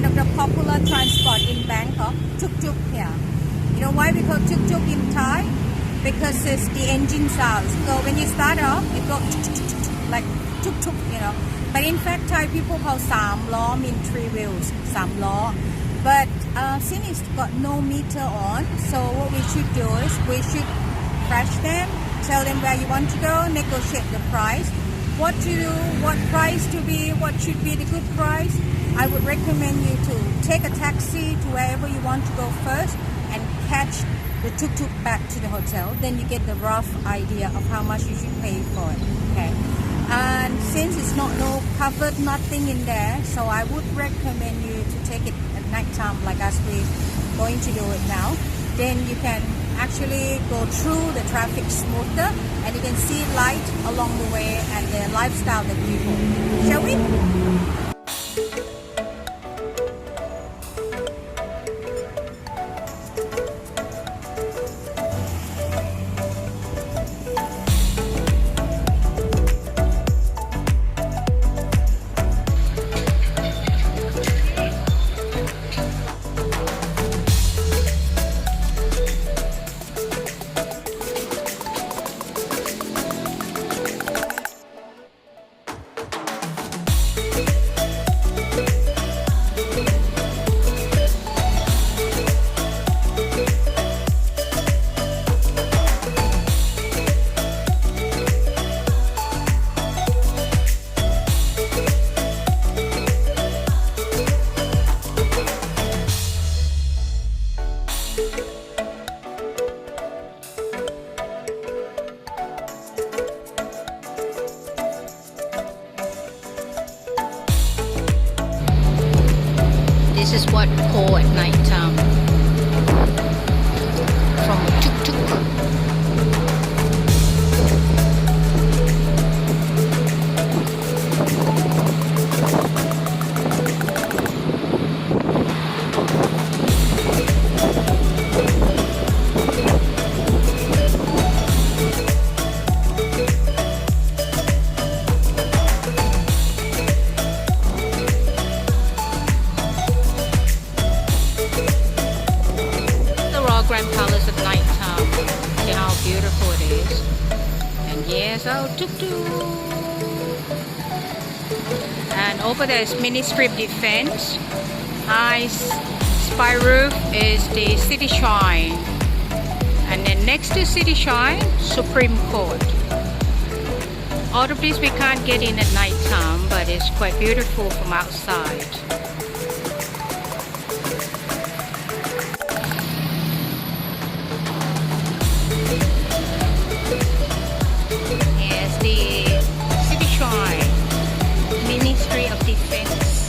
one of the popular transport in Bangkok, tuk-tuk here. You know why we call tuk-tuk in Thai? Because it's the engine sound. So when you start off, it goes like tuk-tuk, you know. But in fact, Thai people call sam law mean 3 wheels, sam law. But since it's got no meter on, so what we should do is we should crash them, tell them where you want to go, negotiate the price, what to do, what price to be, what should be the good price. I would recommend you to take a taxi to wherever you want to go first and catch the tuk-tuk back to the hotel. Then you get the rough idea of how much you should pay for it. Okay. And since it's not no covered, nothing in there, so I would recommend you to take it at night time like as we're going to do it now. Then you can actually go through the traffic smoother and you can see light along the way and the lifestyle that people. Shall we? This is what we call at night time from a tuk-tuk. Grand Palace at night time. See how beautiful it is. And yes, our tuk-tuk. And over there is Ministry of Defense. High spy roof is the City Shrine. And then next to City Shrine, Supreme Court. All of these we can't get in at night time, but it's quite beautiful from outside. The City Shrine, Ministry of Defense.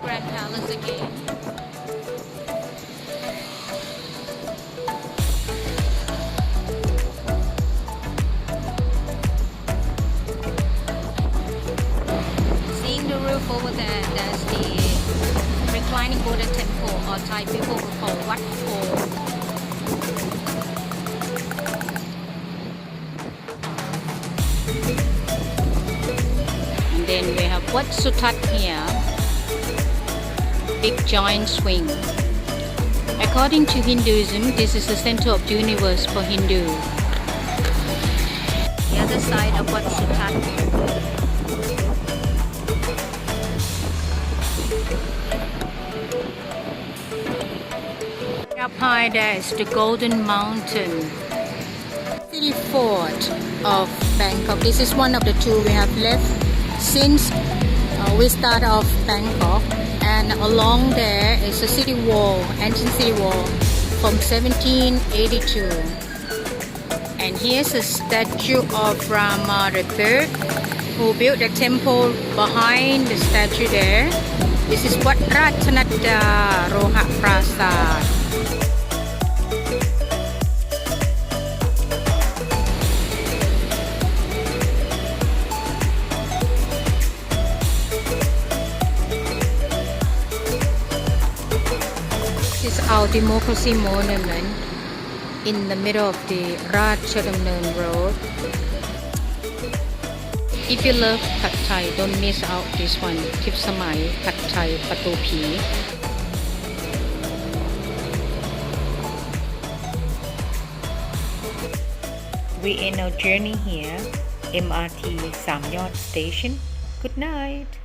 Grand Palace again. Over there, there's the reclining Buddha temple, or Thai people will call Wat Pho. And then we have Wat Sutat here, big giant swing. According to Hinduism, this is the center of the universe for Hindu. The other side of Wat Sutat. Up high there is the Golden Mountain. City Fort of Bangkok. This is one of the two we have left since we start off Bangkok. And along there is a city wall, ancient city wall from 1782. And here's a statue of Rama III, who built the temple behind the statue there. This is Wat Ratchanada Roha Prasad. Our Democracy Monument in the middle of the Raj Damnaen Road. If you love Pad Thai, don't miss out this one. Tip Samai Pad Thai Patu Phi. We end our journey here, MRT Sam Yot Station. Good night.